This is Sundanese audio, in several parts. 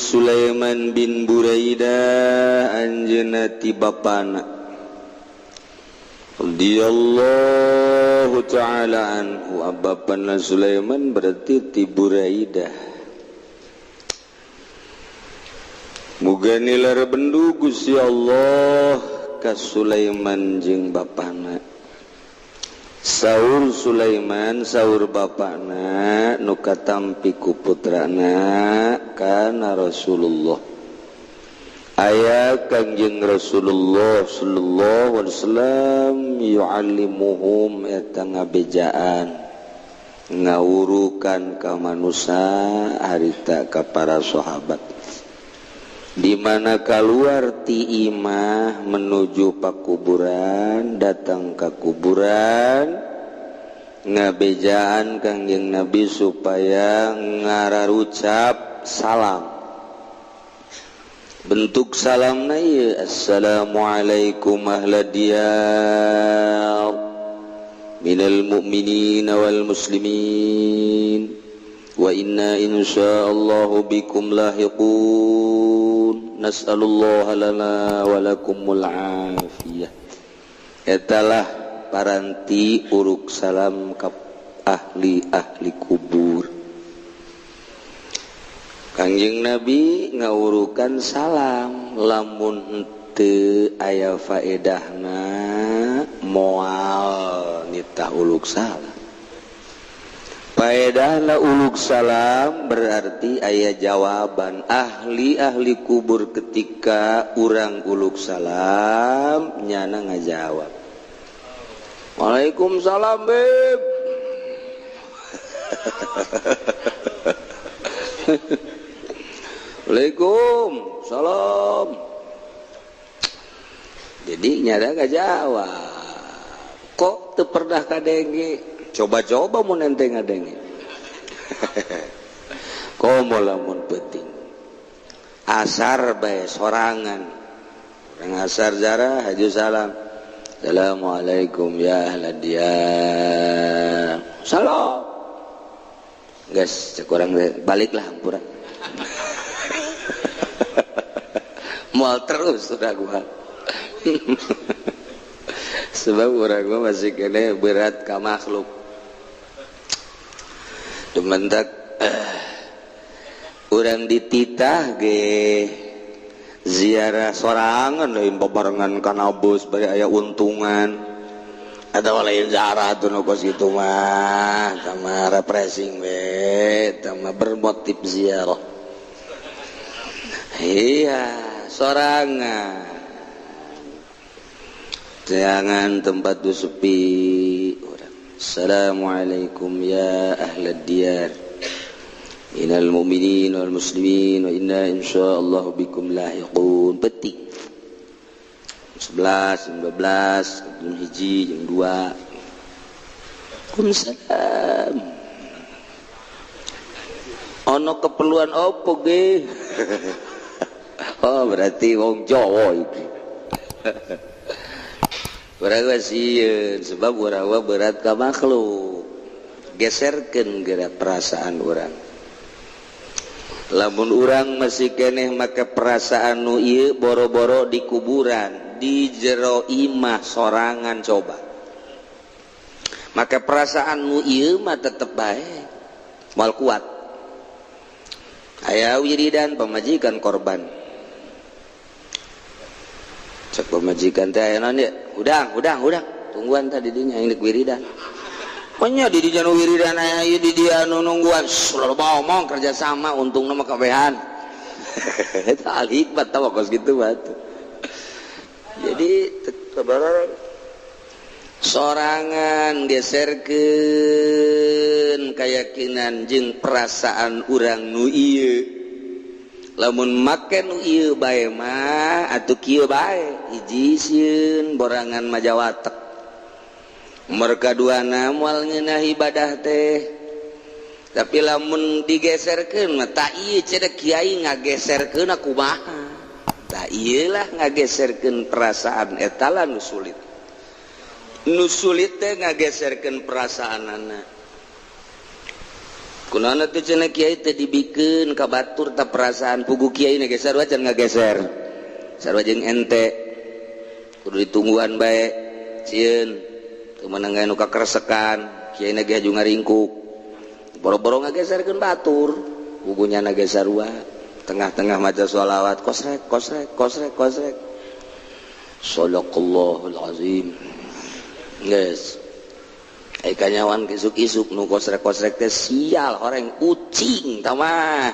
Sulaiman bin Buraidah anjeunna ti bapana radhiyallahu ta'ala anhu. Bapana Sulaiman berarti ti Buraidah. Muga nilar bendu Gusti Allah ka Sulaiman jeung bapana. Saur Sulaiman saur bapana nu katampi ku putrana kana Rasulullah. Aya Kangjeng Rasulullah sallallahu alaihi wasallam yu'allimuhum eta ngabejaan ngawurukan ka manusia harita ka para sahabat. Di mana keluar ti imah menuju pakuburan, datang ke kuburan ngabejaan Kangjeng Nabi supaya ngararucap salam. Bentuk salamna ieu assalamualaikum ahlad diyar minal mu'minina wal muslimin wa inna insyaallahu bikum lahiqun nas'alullah lana wa lakumul afiyah. Etalah paranti uruk salam ka ahli kubur. Kangjeng Nabi ngawurukan salam lamun teu aya faedahna moal nitah uluk salam. Faedahna uluk salam berarti aya jawaban ahli kubur ketika urang uluk salam nyana ngajawab. Waalaikumsalam beb. Waalaikumsalam. Jadi nyana ngajawab. Kok teu pernah kadenge? Coba-coba mun ente ngadenge. Komo lamun penting. Asar bae sorangan. Urang asar jarah haju salam. Assalamualaikum ya ahlad diyar. Salam. Geus cek urang baliklah hampura. Moal terus sudah gua. Sebab urang gua masih kene berat ka makhluk. Dementak urang dititah ge ziarah sorangan lain babarengan kana bus bari aya untungan atawa lain ziarah tuh nu kos kitu mah tama refreshing we tama bermotif ziarah. Iya sorangan jangan tempat tu sepi. Assalamualaikum ya ahlad diyar minal mu'minin wal muslimin wa inna insyaallahu bikum lahiqun. Petik 11, 12, jam 1, jam 2. Waalaikumsalam. Ono keperluan opo ge? Oh berarti wong Jawa iki. Barawa sieun sebab urang berat ka makhluk. Geserkeun geura perasaan urang. Lamun urang masih keneh make perasaan nu ieu boro-boro di kuburan, di jero imah sorangan coba. Make perasaan nu ieu mah tetep bae moal kuat. Aya wiridan pamajikan korban. Cek pemajikan teh aya naon ye? Udang. Tungguan tadi dinya yang wiridan. Pokoknya di dinya wiridan aya ieu di dia anu nungguan. Loba omong kerja sama untungna mah kabehan. Eta al hikmat tah kos kitu batu. Jadi sabarang sorangan geserkeun keyakinan jeung perasaan urang nu ieu. Lamun make nu ieu bae mah atuh kieu bae hiji sieun borangan majawatek merkaduana moal ngeunah ibadah teh. Tapi lamun digeserkeun mah ta ieu cenah kiai ngageserkeun kumaha. Ta ieu lah ngageserkeun perasaan eta lah nu sulit. Nu sulit teh ngageserkeun perasaanana. kunaon teh cenah kiai teh dibikeun ka batur teh perasaan pugu kiai na geser wae can ngageser sarua jeung ente kudu ditungguan bae cieun teu meunang aya nu kakeresekan kiai na ge haju ngaringkuk boro-boro ngageserkeun batur pugunya na ge sarua tengah-tengah maca sholawat kosrek kosrek kosrek kosrek shadaqallahul azim geus kanyawan isuk-isuk nu kosrek-kosrek teh sial orang ucing tamah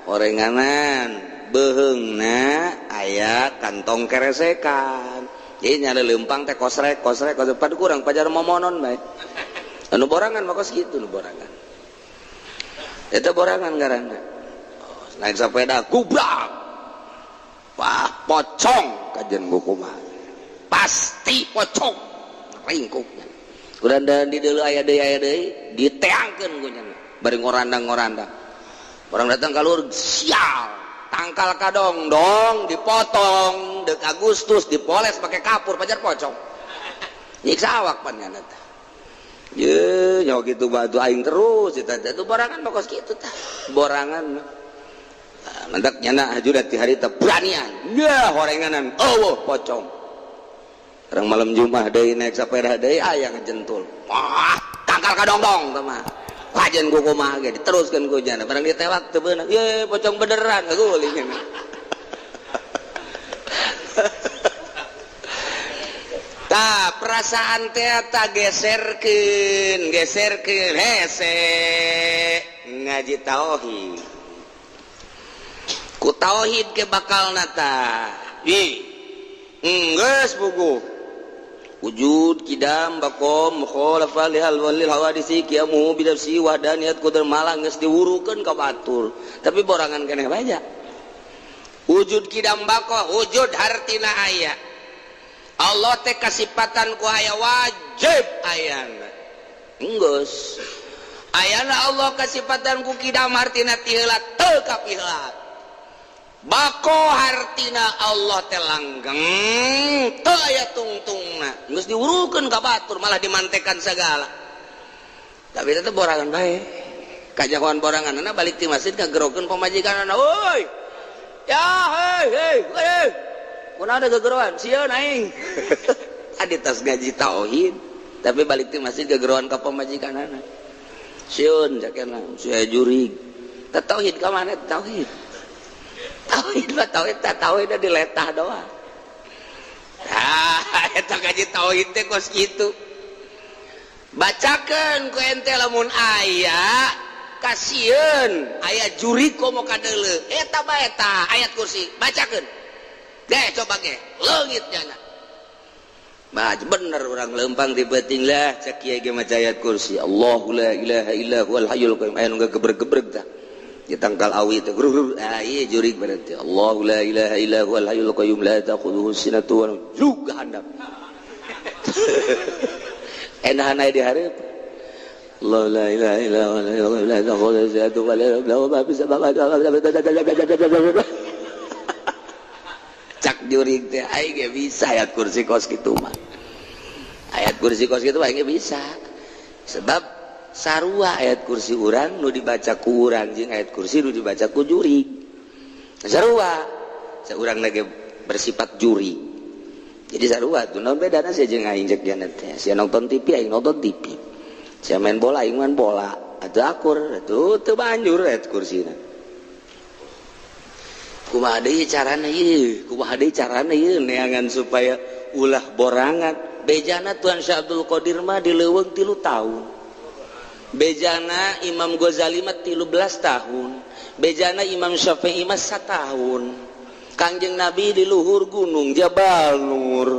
orenganan beheungna aya kantong keresekan jadi nyari lempang teh kosrek kosrek kosrek padu kurang pajar momonon bae anu borangan mah kos kitu nu borangan eta borangan ngaranna naik sepeda gubrak wah pocong kajen kumaha pasti pocong ringkuknya kurandahan di deuleu aya deui diteangkeun ku nya bari ngorandang-ngorandang orang datang kaluhur sial tangkal kadong dong dipotong deuk Agustus dipoles pakai kapur pajar pocong nyiksa awak pan nya teh ye nya kitu batu aing terus eta teh borangan pokos kitu tah borangan mendak nyana hajurat ti hari teh beranian ya horenganan eueuh pocong orang malam Jumat deui naik sepeda deui aya ngajentul wah tangkal kadongdong teh mah lajen ku kumaha ge diteruskeun ku jana barang ditewak teu beunang ye pocong beneran guling tah perasaan teh ta geserkeun hese ngaji tauhid ku tauhid ke bakalna tah geus puguh wujud kidam bakom mukhalafah lihal walil hawadisi qiyamu bidafsi wahdaniyat qudar malang geus diwurukeun ka batur tapi borangan keneh bae wujud kidam bako wujud hartina aya Allah teh kasipatan ku aya wajib ayana geus ayana Allah kasipatan ku kidam hartina ti heula teu kapiheula bako hartina Allah teh langgeng teu aya tungtungna geus diurukeun ka batur malah dimantekan segala tapi tetep borangan bae kajahoan boranganna balik ti masjid ngagerokeun pamajikanna euy ya hei kunaon ada gegeroan sieun aing adi tas ngaji tauhid tapi balik ti masjid gegeroan ka pamajikanna sieun jakena sia jurig teh tauhid ka mana tauhid tauhid mah tauhid diletah doang eta ngaji tauhid teh kos kitu bacakeun ku ente lamun aya kasieun aya juri komo kadeuleu eta bae tah ayat kursi bacakeun ge coba ge leungit jana baca bener urang leumpang di beuting lah cek kieu ge maca ayat kursi Allahu la ilaha illa huwal hayyul qayyum aya nu gebreg-gebreg tah ditangkal awi itu iya jurig berarti Allahu la ilaha illa huwal hayyul qayyum la ta'khudhuhu sinatun wa nawm juga handap enahan aya di hareup Allah la ilaha illa huwa la ta'khudhuhu sinatun wa la nawm ma fis samawati cak jurig teh aing ge bisa ayat kursi kos kitu mah ayat kursi kos kitu aing ge bisa sebab sarua ayat kursi urang nu dibaca ku urang jeung ayat kursi nu dibaca ku juri sarua saurang lagi bersifat juri jadi sarua tuh naon bedana sia jeung aing cek jana teh sia nonton TV aing nonton TV sia main bola aing main bola atuh akur atuh teu banjur ayat kursina kumaha deui carana ieu neangan supaya ulah borangan bejana Tuan Syekh Abdul Qadir mah dileuweung 3 tahun bejana Imam Ghazali mah 13 tahun bejana Imam Syafi'i mah 1 tahun Kangjeng Nabi di luhur gunung Jabal Nur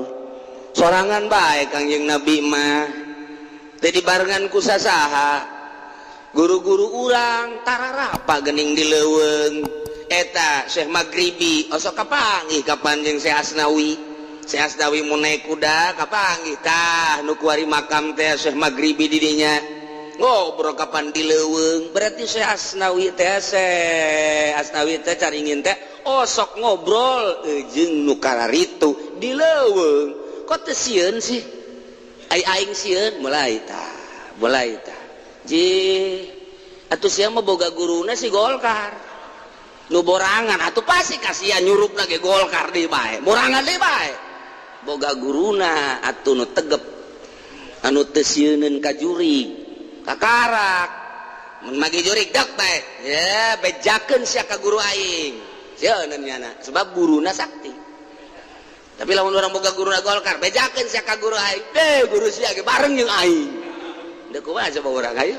sorangan bae Kangjeng Nabi mah teh dibarengan ku sasaha guru-guru urang tararapa geuning di leuweung eta Syekh Maghribi osok kapanggih kapanjeng Syekh Asnawi mun naik kuda kapanggih tah nu kuari makam teh Syekh Maghribi di dinya ngobrol kapan di leuweung berarti Syekh Asnawi teh caringin teh osok ngobrol jeung nu kararitu di leuweung kok teu sieun sih aing sieun mulai tah ji atuh sia mah boga guruna si Golkar nu borangan atuh pasti kasihan nyurupna ge Golkar deui bae borangan deui bae boga guruna atuh nu tegep anu teu sieuneun ka jurig kakarak mun mage jurig dek bae ya bejakeun sia ka guru aing sieuneun nyana sebab guruna sakti tapi lamun orang boga guruna Golkar bejakeun sia ka guru aing guru sia ge bareng jeung aing da kumaha coba urang hayu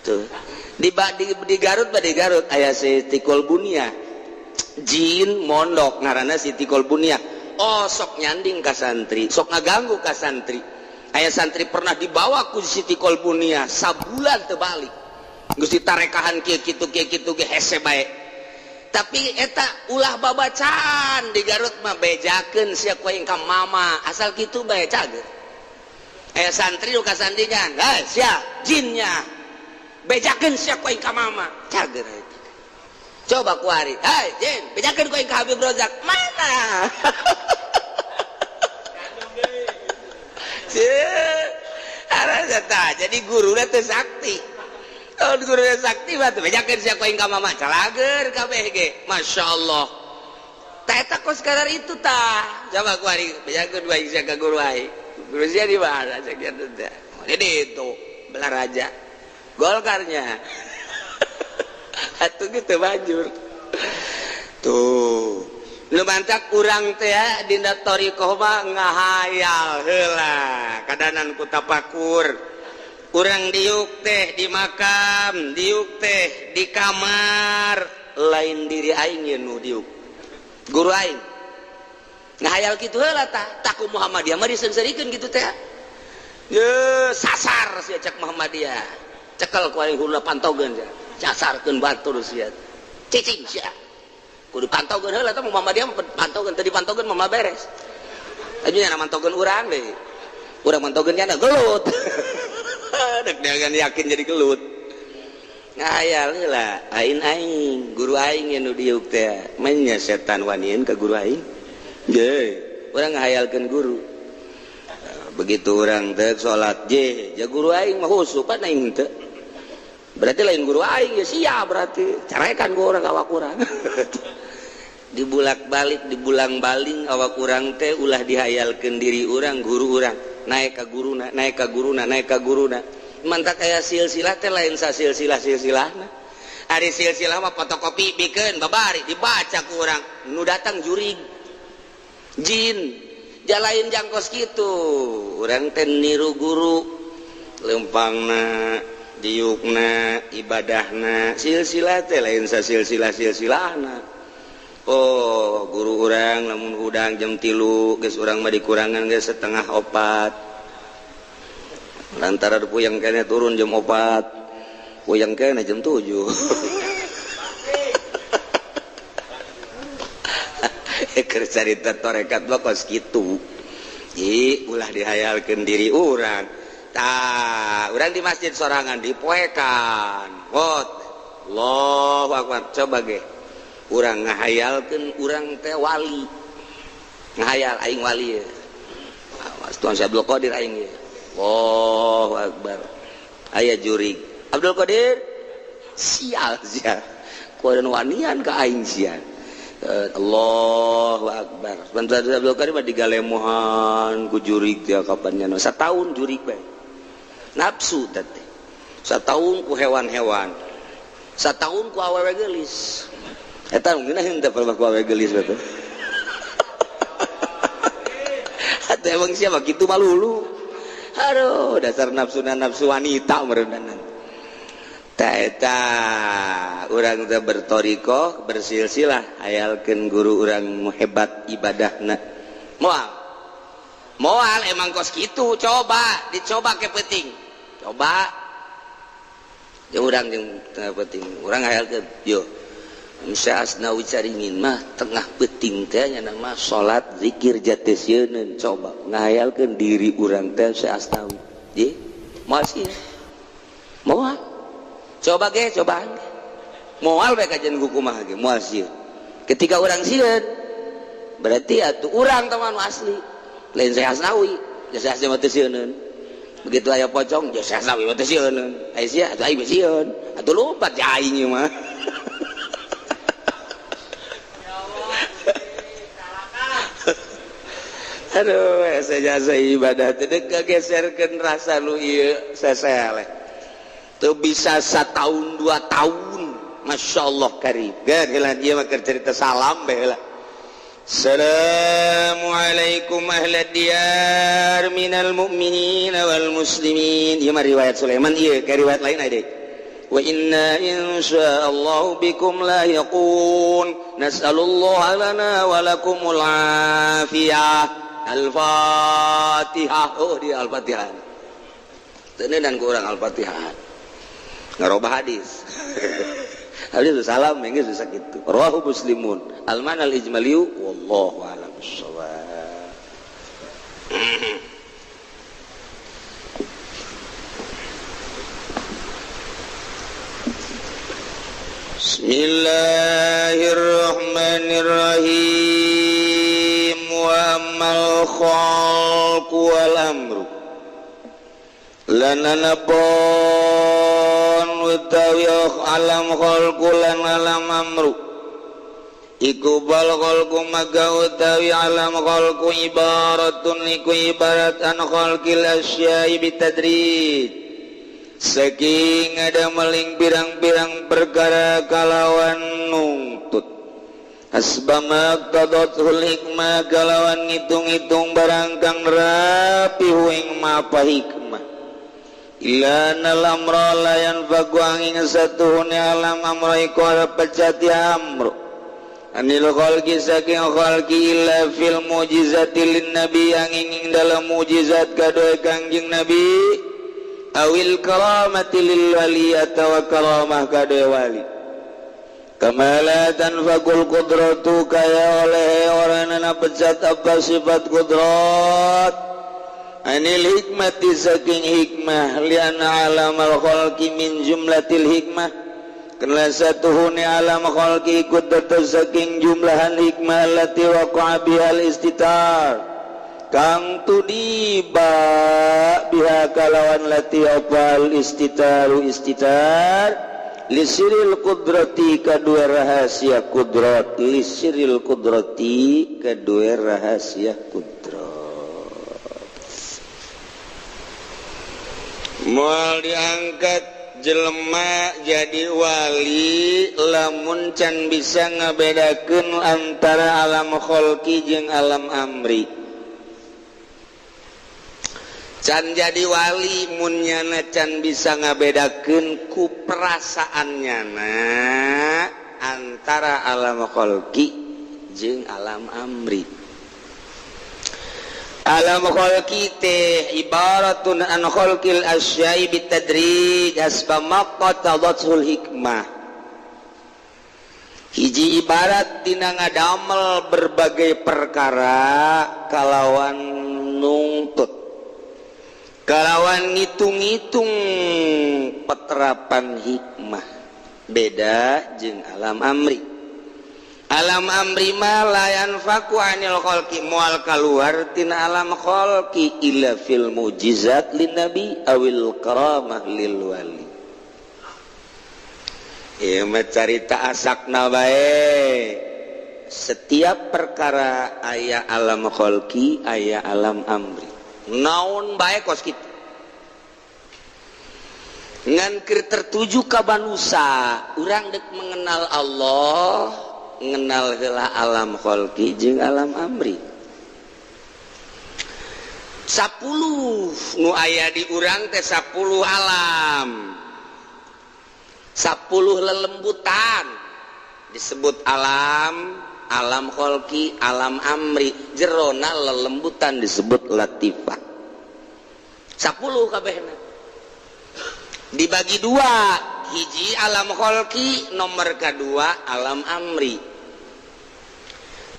tuh di Garut aya si Tikul Bunia jin mondok ngaranna si Tikul Bunia sok nyanding ka santri sok ngaganggu ka santri aya santri pernah dibawa ku si Tikul Bunia sabulan teu balik geus ditarekahan kieu kitu ge hese bae tapi eta ulah babacaan di Garut mah bejakeun sia ku aing ka mama asal kitu bae cager aya santri nu kasandingan sia jinnya bejakeun sia ku aing ka mama cager eta coba kuari jin bejakeun ku aing ka Habib Rozak mana jadi guru teh sakti kalau guru sakti mah bejakeun sia ku aing ka mama calager kabeh ge masyaallah tah eta kos kadar itu tah coba kuari bejakeun ku aing sia ka guru aing guru sia di mana sakitu teh di itu belah raja Golkarnya atuh gitu banjur tuh nu mantak urang teh ya dina thariqah mah ngahayal heula kadanan ku tapakur urang diuk teh di makam diuk teh di kamar lain diri aing ye nu diuk guru aing ngahayal kitu heula tah taku Muhammadiyah mah disengsarikeun kitu teh ye sasar sia cek Muhammadiyah cekel ku aing hula pantogeun sia casarkeun batur sia cicing sia kudu pantogeun heula tah Muhammadiyah pantogeun teu dipantogeun mah beres anya nya mantogeun urang deui urang mantogeun nya gelut dek dagan yakin jadi gelut ngayal heula aing guru aing nu diuk teh manya setan wanieun ka guru aing ye urang ngahayalkeun guru begitu orang teh salat ja guru aing mah husupan aing teh berarti lain guru aing ya sia berarti carekan ku urang awak urang dibulak-balik dibulang-baling awak urang teh ulah dihayalkeun diri urang guru urang naik ka guruna mantak aya silsilah teh lain sa silsilah-silsilahna ari silsilah mah fotokopi bikeun babari dibaca ku urang nu datang jurig jin jalain jangkos gitu orang teh niru guru lempangna diukna ibadahna silsilah teh lain sa silsilahna oh guru orang lamun hudang jam 3 geus urang mah dikurangan geus setengah 4 lantaran puyang kene turun jam 4 puyang kene jam 7 keur carita torekat mah kos kitu ulah dihayalkeun diri urang tah urang di masjid sorangan dipoekan Allahu Akbar coba ge urang ngahayalkeun urang teh wali ngahayal aing wali ye Mas Tuan Abdul Qadir aing ye Allahu Akbar aya jurig Abdul Qadir sial kuadan wanian ka aing sia Allahu Akbar. Sebentar Abdul Qadir mah digalemohan ku jurig teh kapan nya sataun jurig bae. Nafsu teh. Sataun ku hewan-hewan. Sataun ku awewe geulis. Eta mungkin henteu pernah ku awewe geulis bae. Atuh emang siapa kitu malulu. Aduh, dasar nafsuna nafsu wanita merendanan. Eta urang teh bertorikoh bersilsilah hayalkeun guru urang hebat ibadahna moal emang kos kitu dicoba ke penting coba ya urang jeung penting urang hayalkeun yo Insya asnawi caringin mah tengah penting teh nya nama salat zikir jatesieun coba ngahayalkeun diri urang teh asnawi ye masih moal coba ge cobaan moal bae kajian hukumah ge moal sieun ketika urang sieun berarti atuh urang teman asli lain saya asnawi jasa asli mah teu sieun begitu aya pocong ya saya sawi teh sieun aya sia atuh ai sieun atuh lompat ja aing mah aduh jasa ibadah teh geserkeun rasa nu ieu seseleh teu bisa 1 tahun 2 tahun masyaallah karim geus heula ieu mah keur cerita salam bae heula. Assalamualaikum ahlad diyar minal mu'minin wal muslimin. Ieu mah riwayat Sulaiman ieu ka riwayat lain aya deui. Wa inna insyaallah bikum lahiqun nas'alullaha lana wa lakumul afiyah. Al-Fatihah. Oh di Al-Fatihah tenan ku urang Al-Fatihah ngarobah hadis hadis salam geus bisa kitu rawahu muslimun al-manal ijmaliyu wallahu a'lam bissawab. Bismillahirrahmanirrahim. Wa ammal khalqu wal amru lananabon utawi alam khalqu lan alam amru iku bal khalqu maga utawi alam khalqu ibaratun iku ibarat an khalqil asya'i bitadrij saking ada meling pirang-pirang perkara kalawan nungtut asbama qadatul hikmah kalawan ngitung-ngitung barang kang rapi huing mapa hikmah illa nalamra layan fagu angin satuhune alam amra iku pecati amru anil khalqi saking khalqi illa fil mujizati lin nabi angin dalam mujizat kadoe kangjeng nabi awil karamati lil wali atawa karamah kadoe wali kamalatan fagul kudratu kaya oleh orangana pecat apa sifat kudrat anil hikmati saking hikmah liana alam al-khalqi min jumlatil hikmah karena satuhune alam khalqi ikut tetap saking jumlahan hikmah lati waqa'a bihal istitar kang tudiba biha kalawan lati opal istitaru istitar lisiril kudrati kedua rahasia kudrat lisiril kudrati kedua rahasia kudrat moal diangkat jelema jadi wali lamun can bisa ngabedakeun antara alam khalqi jeung alam amri can jadi wali mun nyana can bisa ngabedakeun ku perasaannya antara alam khalqi jeung alam amri. Alam khalqi teh ibaratun an khalqil asya'i bitadrij asbama qatadatsul hikmah. Hiji ibarat dina ngadamel berbagai perkara kalawan nungtut kalawan ngitung-ngitung peterapan hikmah beda jeung alam amri. Alam amri mah layan faku anil khalqi mual kaluar tina alam khalqi illa fil mujizat lin nabi awil karamah lil wali. Ieu mah carita asakna bae. Setiap perkara aya alam khalqi aya alam amri. Naon bae kos kitu ngan keur tertuju ka manusia urang dek mengenal Allah mengenal heula alam khalqi jeung alam amri 10 nu aya di urang teh 10 alam 10 lelembutan disebut alam khalqi alam amri jerona lelembutan disebut latifah 10 kabehna dibagi 2 hiji alam khalqi nomor kedua alam amri.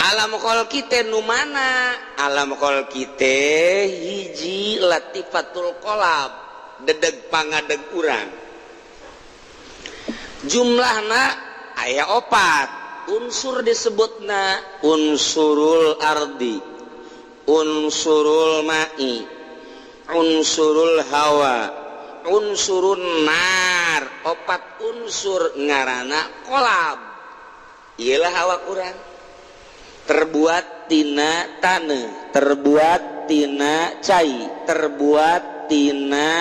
Alam khalqi teh nu mana? Alam khalqi teh hiji latifatul qalab dedeg pangadeg urang jumlahna aya 4 unsur disebutna unsurul ardi unsurul ma'i unsurul hawa, unsurun nar, opat unsur ngaranna kolab. Iyalah hawa kurang terbuat tina taneuh, terbuat tina cai, terbuat tina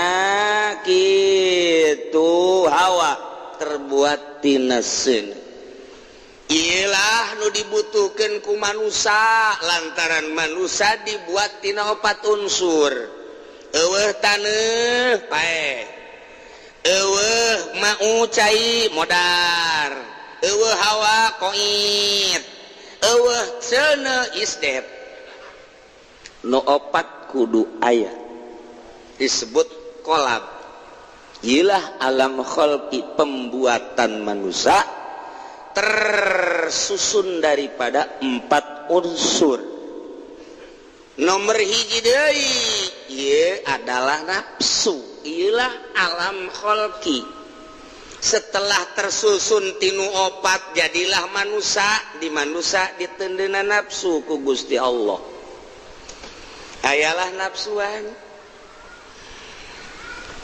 kitu hawa, terbuat tina seun. Iyalah nu dibutuhkeun ku manusia lantaran manusia dibuat tina opat unsur. Eueuh taneuh pae, eueuh mau cai modar, eueuh hawa koit, eueuh ceuneu isdep. Nu opat kudu aya disebut kolab. Iyalah alam khalqi, pembuatan manusia tersusun daripada 4 unsur. Nomor hiji deui ieu adalah nafsu. Iyalah alam khalqi. Setelah tersusun tinu 4 jadilah manusia. Di manusia ditendeuna nafsu ku Gusti Allah. Ayalah nafsuan.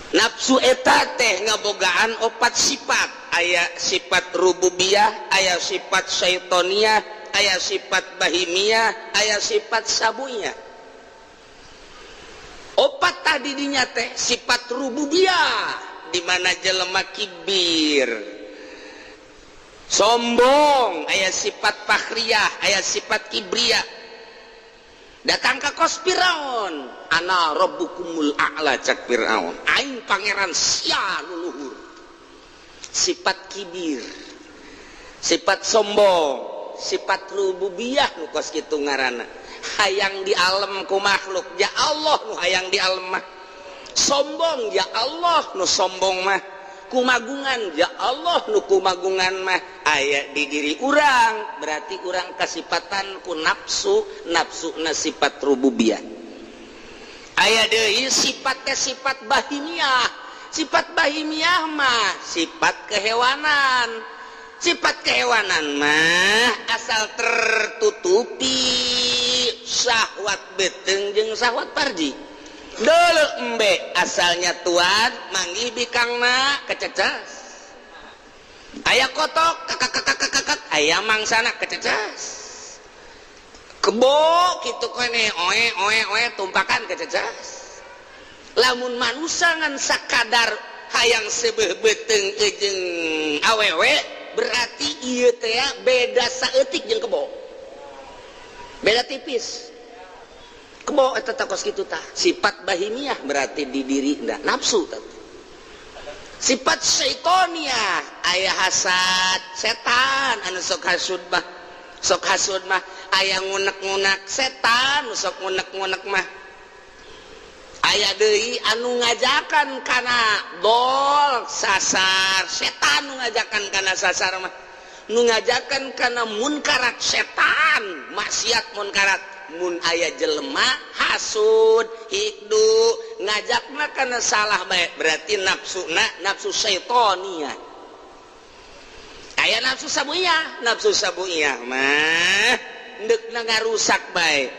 Nafsu eta teh ngabogaan 4 sifat. Aya sifat rububiyah, aya sifat syaitoniyah, aya sifat bahimiyah, aya sifat sabuyah. 4 tadi dinya teh sifat rububiyah, di mana jelema kibir, sombong, aya sifat fakhriyah, aya sifat kibriyah. Datang ke kos Firaun, ana rabbukumul a'la, cak Firaun, aing pangeran sia nu luhur. Sifat kibir, sifat sombong, sifat rububiyah nu kos kitu ngaranna. Hayang di alam ku makhluk, ya Allah nu hayang di alam mah. Sombong, ya Allah nu sombong mah. Kumagungan, ya Allah nu kumagungan mah. Aya di diri urang, berarti urang kasifatan ku nafsu, nafsuna sifat rububiyah. Aya deui sifat ke sifat bahimiyah. Sifat bahimiyah mah sifat kehewanan. Sifat kehewanan mah asal tertutupi syahwat beteng jeung syahwat farji. Deuleu embe asalnya tuan manggih bikangna kececas. Aya kotok kakak aya mangsana kececas. Kebo kitu kene oe tumpakan kececas. Lamun manusia ngan sakadar hayang sebeuh beteng jeung awewe berarti ieu teh beda saeutik jeung kebo. Beda tipis. Kebo eta takos kitu tah. Sifat bahimiyah berarti di diri nafsu tah. Sifat syaitoniyah aya hasad, setan anu sok hasud mah. Sok hasud mah aya ngunek-ngunek setan nu sok ngunek-ngunek mah. Aya deui anu ngajakan kana dol sasar, setan nu ngajakan kana sasar mah. Nu ngajakan kana munkarat setan, maksiat munkarat. Mun aya jelema hasud, hikdu, ngajakna kana salah bae, berarti nafsuna nafsu syaitoniyah. Aya nafsu sabuyah, nafsu sabuyah mah deukna ngarusak bae.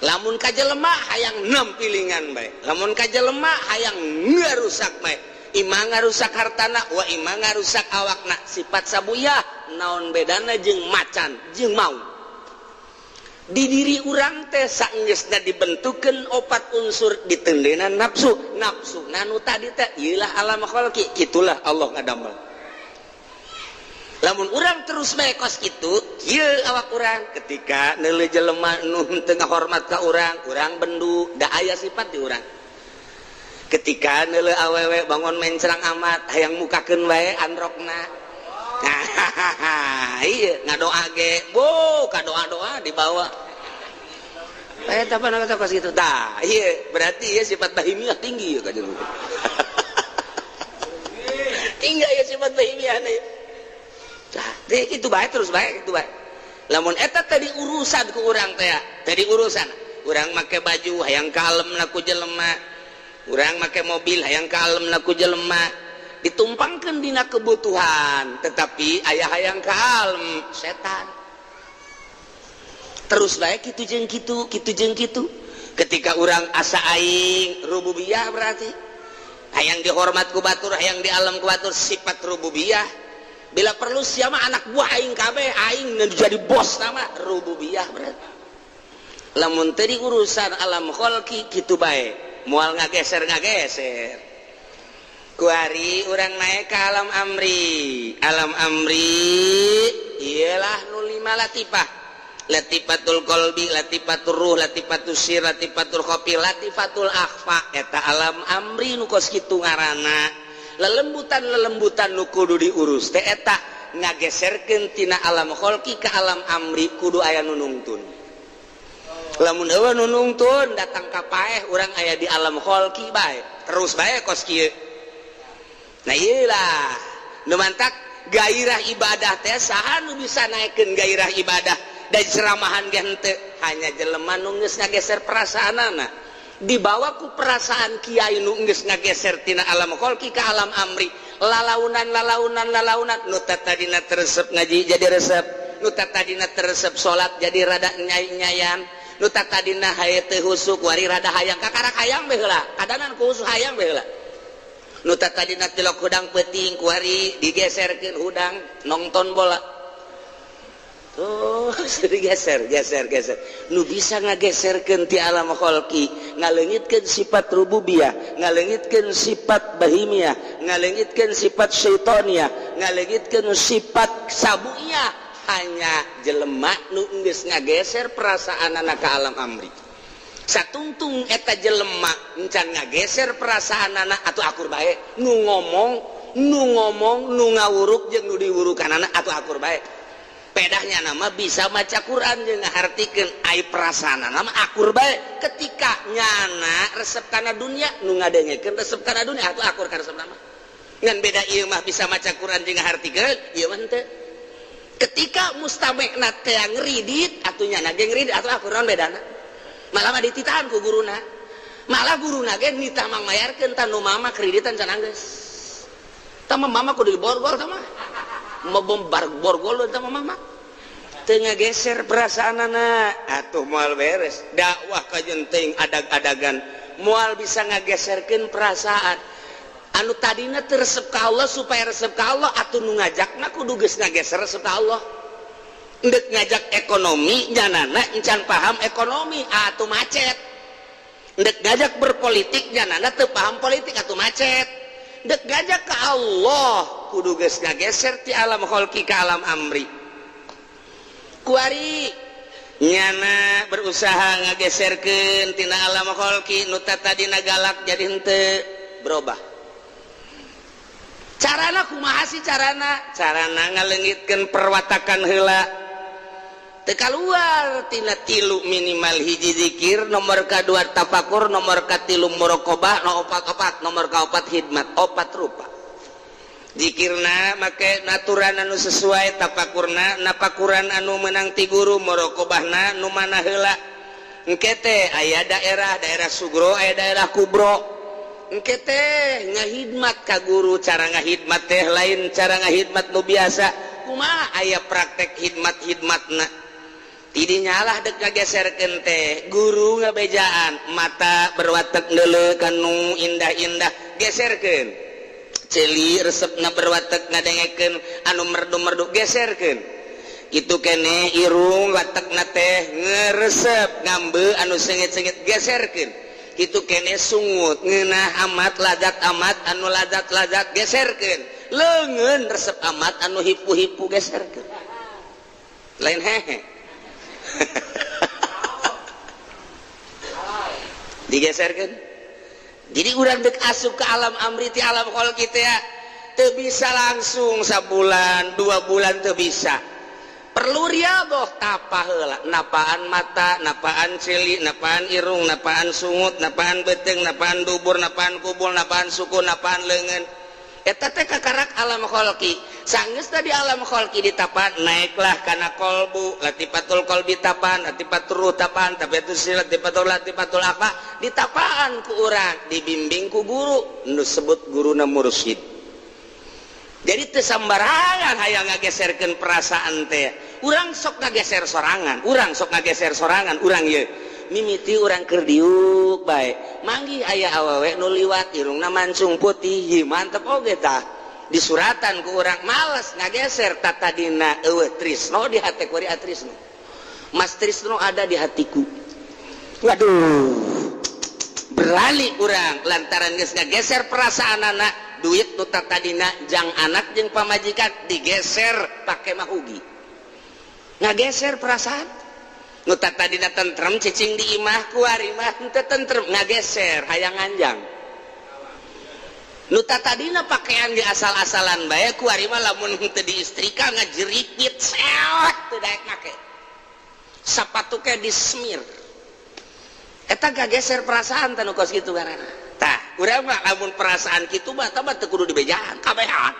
Lamun ka jelema hayang nempilingan bae, lamun ka jelema hayang ngarusak bae. Imah ngarusak hartana, wa imah ngarusak awakna. Sifat sabuyah naon bedana jeung macan jeung mau. Di diri urang teh saenggeusna dibentukeun 4 unsur ditendena nafsu. Nafsu nanu tadi teh ieulah alam khalqi, kitulah Allah ngadamel. Lamun urang terus bae kos kitu, kieu awak urang ketika neuleuh jelema nu teu ngahormat ka urang, urang bendu, da aya sifat di urang. Ketika neuleuh awewe bangun mencrang amat, hayang mukakeun wae androkna. Iya ngadoa ge, bo ka doa-doa dibawa. Eta apa nama kos kitu? Tah, ieu berarti ieu sifat bahimiyah tinggi ya ka jeung. Tinggal ya sifat bahimiyah na. Tah, teh kitu bae terus bae kitu bae. Lamun eta tadi urusan ku urang teh, tadi urusan. Urang make baju hayang kalemna ku jelema. Urang make mobil hayang kalemna ku jelema. Ditumpangkeun dina kebutuhan, tetapi aya hayang kalem setan. Terus bae kitu jeung kitu, kitu jeung kitu. ketika orang asa aing rububiyah berarti hayang dihormat ku batur, hayang di alam ku batur, sifat rububiyah. Bila perlu siapa anak buah aing kabeh aing jadi bos nama rububiyah berarti. Lamun tadi urusan alam kholqi kitu bae moal ngageser kuari orang naik ke alam amri ialah nu 5 latifah. Latifatul qalbi, latifatul ruh, latifatul sir, latifatul khofi, latifatul akhfa. Eta alam amri nu kos kitu ngaranna. Lelembutan nu kudu diurus teh eta ngageserkeun tina alam kholqi ka alam amri kudu aya nu nungtun. Lamun eueuh nu nungtun datang ka paeh urang aya di alam kholqi bae. Terus bae kos kieu. Nah ieu lah nu mantak gairah ibadah teh saha nu bisa naikkeun gairah ibadah dari ceramahan henteu hanya jelema nu geus ngageser perasaanana dibawa ku perasaan kiai nu geus ngageser tina alam kholqi ka alam amri lalaunan nu tadina teresep ngaji jadi resep nu tadina teresep salat jadi rada nyai-nyayan nu tadina haye teu husuk wari rada hayang kakarak hayang bae heula kadanan ku husuk hayang bae heula nu tadina tilok hudang peuting ku wari digeserkeun hudang nonton bola. Oh, geser. Nu bisa ngageserkeun ti alam kholqi, ngaleungitkeun sifat rububiyah, ngaleungitkeun sifat bahimiyah, ngaleungitkeun sifat syaitoniyah, ngaleungitkeun sifat sabuyah hanya jelema nu geus ngageser perasaanana ka alam amri. Satungtung eta jelema encan ngageser perasaanana atuh akur bae, nu ngomong, nu ngawuruk jeung nu diwurukanana atuh akur bae. Pedahnya nama bisa maca Quran jeung ngahartikeun ai prasana nama akur bae ketika nyana resep kana dunia nu ngadengekeun resep kana dunia atuh akur ka resep nama ngan beda ieu mah bisa maca Quran jeung ngahartikeun ieu mah henteu ketika mustamekna teh ngridit atuh nyana ge ngridit atuh akur naon bedana malah mah dititahan ku guruna malah guruna ge nitah mangmayarkeun tanu mama kreditan can anggeus tah mama kudu diborgol tah mah membombar borgol tah mama teu ngageser perasaanana atuh moal beres dakwah ka jeung adag-adagan moal bisa ngageserkeun perasaan anu tadina teu resep ka Allah supaya resep ka Allah atuh nu ngajakna kudu geus ngageser resep ka Allah endek ngajak ekonomi janana encan paham ekonomi atuh macet endek ngajak berpolitik janana teu paham politik atuh macet endek ngajak ka Allah kudu geus ngageser ti alam kholqi ka alam amri kuari nyana berusaha ngageserkeun tina alam kholqi nu tadina galak jadi henteu berubah carana kumaha sih carana ngaleungitkeun perwatakan heula teu kaluar tina 3 minimal hiji zikir nomor kadua tafakur nomor katilu muraqabah nomor kaopat hidmat 4 rupa zikirna make naturan anu sesuai tafakurna napakuran anu menang ti guru muraqabahna nu mana heula engke teh aya daerah sugro aya daerah kubro engke teh ngahidmat ka guru cara ngahidmat teh lain cara ngahidmat nu biasa kumaha aya praktek hidmatna tidinya lah dek ngageserkeun teh guru ngabejaan mata berwatek deuleu kanu indah-indah geserkeun celi resepna berwatek ngadengekeun anu merdu-merdu geserkeun kitu kene irung watekna teh ngeresep ngambe anu sengit-sengit geserkeun kitu kene sungut ngeunah amat anu lazat geserkeun leungeun resep amat anu hipu-hipu geserkeun lain hehe digeserkeun jadi urang dek asup ke alam amri ti alam kholqi teh teu bisa langsung sabulan 2 bulan teu bisa perlu riadoh tapa heula napaan mata napaan cili napaan irung napaan sungut napaan beteng napaan dubur napaan kubul napaan suku napaan leungeun eta teh kakarak alam kholqi sanggeus tadi alam kholqi ditapaan naiklah kana kolbu latifatul qalbi tapaan latifatul ruh tapaan latifatul apa ditapaan ku urang dibimbing ku guru nu sebut guruna mursyid jadi teu sambarangan hayang ngageserkeun perasaan teh urang sok ngageser sorangan urang ieu mimiti urang keur diuk bae manggih aya awewe nu liwat irungna mancung putih mantep oge tah di suratan ku urang males ngageser tatadina eueuh trisno di hate ku ari Trisno Mas Trisno ada di hatiku waduh berali urang lantaran geus ngageser perasaan anak duit nu tatadina jang anak jeung pamajikan digeser pake mahugi ngageser perasaan nu tatadina tentrem cicing di imah kuari mah teu tentrem ngageser hayang anjang nu tatadina pakaian di asal-asalan bae kuari mah lamun teu diistrika ngajerikit sewet teu daek make sapatu ke dismir eta gageser perasaan tanu kos kitu garana tah urang mah lamun perasaan kitu mah tah teu kudu dibejaan kabehan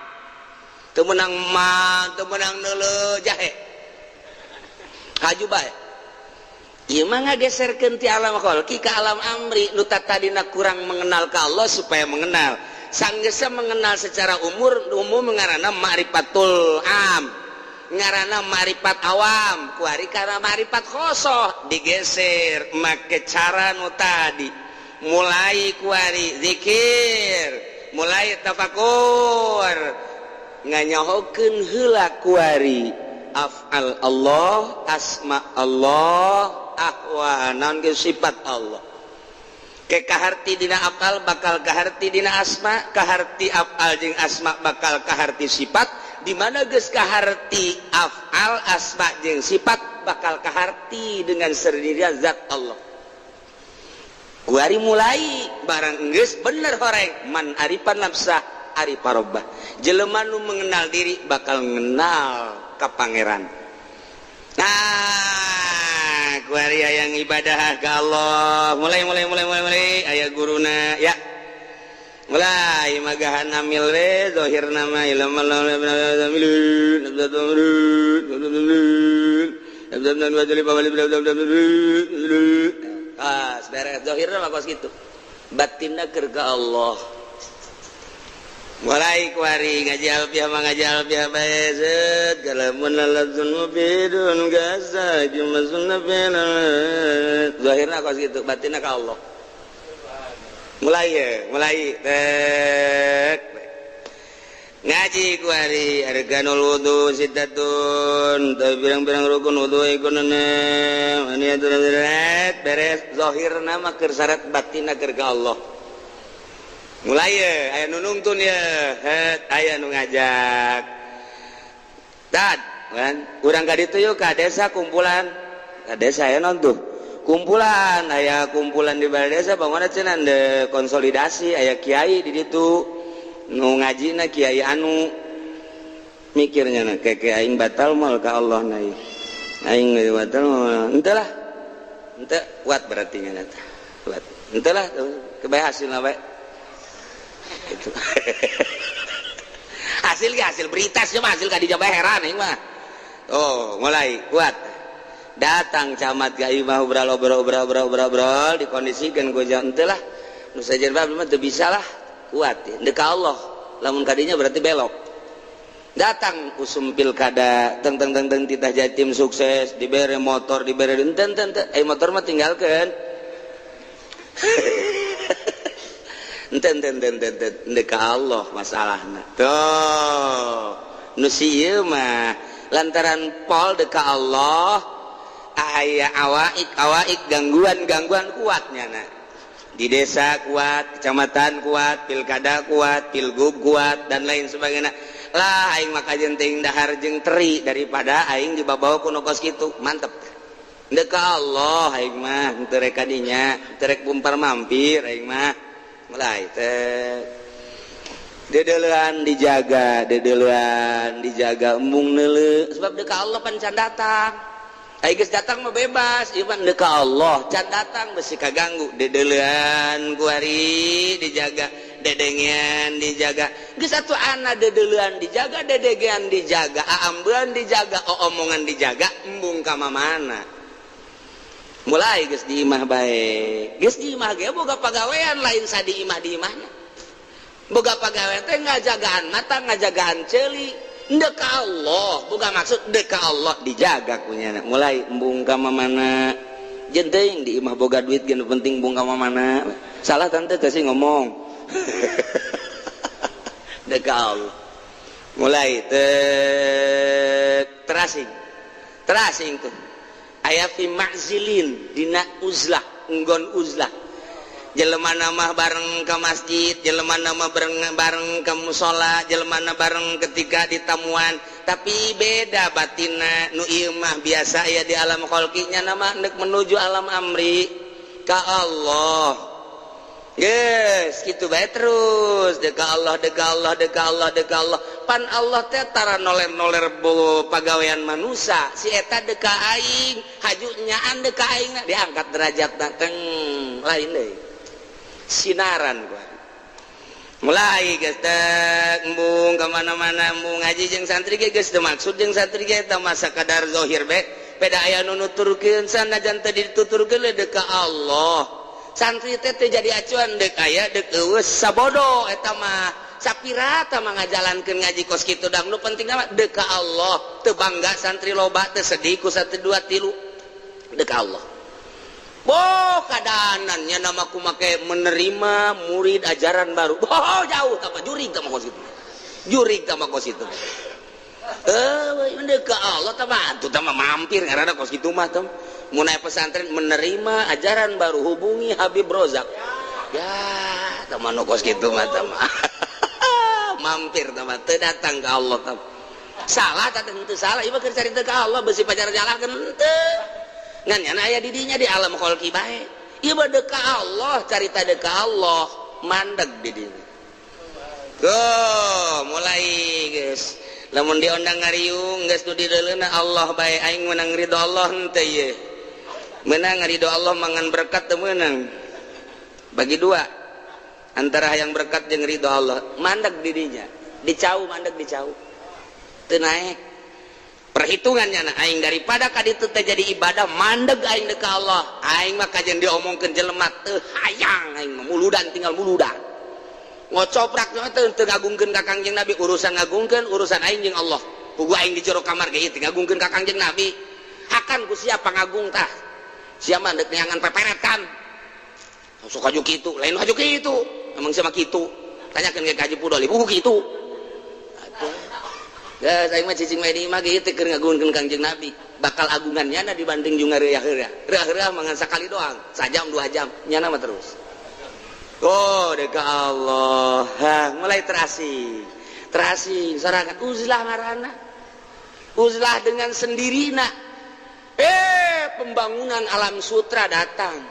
teu meunang mah teu meunang neuleuh jahe haju bae ieu mah ngageserkeun ti alam khalqi ka alam amri nu tatadina kurang mengenal ka Allah supaya mengenal sanggeusna mengenal secara umum ngaranna ma'rifatul am ngaranna ma'rifat awam kuari karena ma'rifat khosoh digeser make cara nu tadi mulai kuari zikir mulai tafakur nganyahokeun heula kuari af'al Allah asma Allah ahwanan ge sifat Allah ke kaharti dina af'al bakal kaharti dina asma kaharti af'al jeung asma bakal kaharti sifat di mana geus kaharti af'al asma jeung sifat bakal kaharti dengan sendirian zat Allah kuari mulai barang geus bener horeng man arifan nafsah arifa rabbah jelema nu mengenal diri bakal mengenal ka pangeran nah kuari hayang ibadah ka Allah mulai aya guruna ya mulai magahan amil we zahirna ma ilmal beres zahirna mah kos kitu batinna keur ka Allah mulai kuari ngaji alfiah bae set kalamun lalazun mubidun gasa cuma sunnah fina zahirna kos kitu batinna ka Allah mulai ngaji kuari arkanul wudu sitatun pirang-pirang rukun wudu ikunana maniatul beres zahirna mah keur syarat batinna keur ka Allah mulai aya nu nungtun ya aya nu ngajak tad kan urang ka ditu yeuh ka desa kumpulan ka desa aya non tuh kumpulan aya kumpulan di balai desa bangunna cenah de konsolidasi aya kiai di ditu nu ngajina kiai anu mikirnya na keke aing batal moal ka Allah na aing batal moal henteu lah henteu kuat berarti ngana teh kuat henteu lah kebae hasilna bae gitu hasil berita sih mah hasil ka dijabah heran aing mah oh mulai kuat datang camat ka imah obrol dikondisikan ku jalan henteu lah nu sajen bae mah teu bisa lah kuat ya deuk ka Allah lamun kadinya berarti belok datang usum pilkada teng titah Jatim sukses dibere motor dibere enten motor mah tinggalkeun enten deuk ka Allah masalahna tuh nu sieu mah lantaran pol deuk ka Allah aya awaik gangguan kuatnya na di desa kuat, kecamatan kuat, pilkada kuat, pilgub kuat dan lain sebagainya lah aing maka jenting dahar jeung teri daripada aing dibabawa ku nu kos kitu mantep deuk ka Allah aing mah teu rek kadinya teu rek bumpar mampir aing mah mulai teh dedeulean dijaga embung neuleuh sebab deuk ka Allah pan can datang ai geus datang mah bebas ieu mah deuk ka Allah can datang besi kaganggu dedeulean kuari dijaga dedengean dijaga geus atuh ana dedeulean dijaga dedegean dijaga aambeun dijaga omongan dijaga embung ka mamana mulai geus di imah bae geus di imah ge boga pagawean lain sa di imahnya boga pagawean teh ngajagaan mata ngajagaan ceuli deuk ka Allah boga maksud deuk ka Allah dijaga kunyana mulai embung ka mamana jendeng di imah boga duit gini penting bunga mana salah tante kasih ngomong deka Allah mulai terasing tuh aya fi ma'zilin dina uzlah nggon uzlah jelema nama bareng ke masjid jelema nama bareng ke musola jelema bareng ketika di tamuan tapi beda batina nu ieu mah biasa ya di alam khalqinya nama nek menuju alam amri ka Allah yes gitu bae terus deka Allah pan Allah teh tara noler pagawean manusia si eta deka aing hajunyaan deka aing diangkat derajatna teng lain deui sinaran gua mulai geus teh embung ka mana-mana embung ngaji jeung santri ge geus teu maksud jeung santri ge eta mah sakadar zahir bae beda aya nu nuturkeun sanajan teh dituturkeun deka Allah santri teh jadi acuan dek aya dek eueus sabodo eta mah sapira tah mah ngajalankeun ngaji kos kitu dang nu penting mah dek ka Allah teu bangga santri loba teu sedih ku 1 2 3 dek ka Allah boh kadaanannya nama ku make menerima murid ajaran baru boh jauh tah jurig tah mah kos kitu jurig tah mah kos kitu dek ka Allah tah mah atuh tah mah mampir ngaranna kos kitu mah tah mulai pesantren menerima ajaran baru hubungi Habib Rozak ya teman kos gitu mah mampir teman teu datang ke Allah tam salah tak tentu salah ieu keur carita ka Allah besi pacar jalahkeun teu ngan nya aya di dinya di alam khalqi bae ieu mah deuk ka Allah carita deuk ka Allah mandeg di dinya mulai geus lamun diondang ngariung geus nu dideuleuna Allah bae aing menang ridho Allah henteu ye menang ridho Allah mangan berkat teu meunang bagi dua antara yang berkat jeung ridho Allah mandeg dirinya dicau mandeg dicau teu naek perhitungannya na aing daripada ka ditu teh jadi ibadah mandeg aing deuk ka Allah aing mah kajen diomongkeun jelema teu hayang aing mah muludan tinggal muludan ngocoprak teu ngagungkeun ka Kangjeng Nabi urusan ngagungkeun urusan aing jeung Allah pugu aing di jero kamar ge ieu ngagungkeun ka Kangjeng Nabi akan ku siapa ngagung tah siapa dek neangan peperet kan suka aju kitu lain aju kitu emang sama kitu tanyakan ke Haji Pudoli buku kitu ya saya mah cicing mah di mah kitu keur ngagunkeun Kangjeng Nabi bakal agungannya dibanding jeung ngeureah-eureah mangan sakali doang sajam 2 jam nyana mah terus deka Allah mulai terasing sorangan uzlah ngaranna uzlah dengan sendirina pembangunan alam sutra datang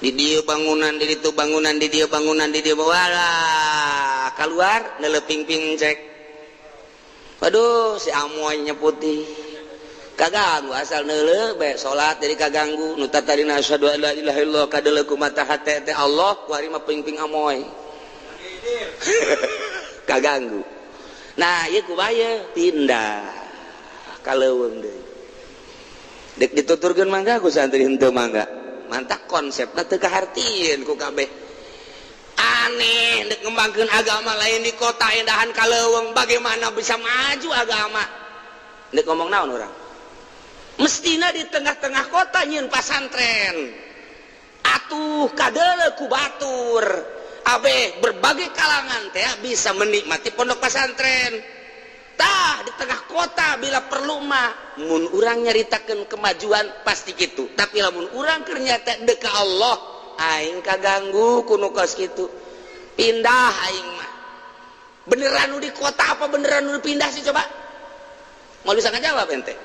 di dia bangunan di itu bangunan di dia bangunan di dia walah keluar neleping-ping cek waduh si amoy nyeputi kaganggu asal neuleuh bae salat jadi kaganggu nu tatarina asyhadu alla ilaha illallah kadeuleuh kumaha hate teh Allah ku ari mah ping-ping amoy kaganggu nah ieu kubaya pindah ka leuweung deui dek dituturkeun mangga ku santri henteu mangga mantap konsepna teu kahartieun ku kabeh aneh dek ngembangkeun agama lain di kota endahan ka leuweung bagaimana bisa maju agama dek ngomong naon urang mestina di tengah-tengah kota nyieun pasantren atuh kadeuleuh ku batur abeh berbagai kalangan teh bisa menikmati pondok pesantren tah di tengah kota bila perlu mah mun urang nyaritakeun kemajuan pasti kitu tapi lamun urang keur nyata deuk ka Allah aing kaganggu ku nu kos kitu pindah aing mah beneran nu di kota apa beneran nu pindah sih coba mau bisa ngajawab ente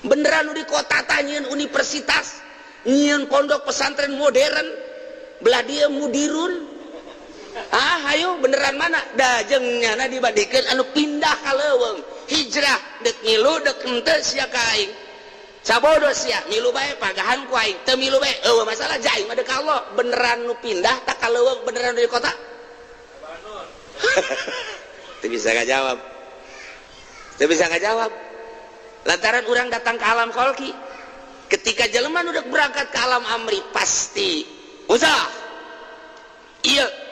beneran nu di kota tah nyieun universitas nyieun pondok pesantren modern belah dia mudirun ayo beneran mana dajeng nyana dibadikeun anu pindah ka leuweung hijrah dek ngilu dek henteu sia ka aing sabodo sia milu bae pagahan ku aing teu milu bae eueuh masalah jaing mah deuk Allah beneran nu pindah tak ka leuweung beneran di kota teu bisa ngajawab lantaran urang datang ke alam khalqi ketika jelema nu dek berangkat ke alam amri pasti usah iya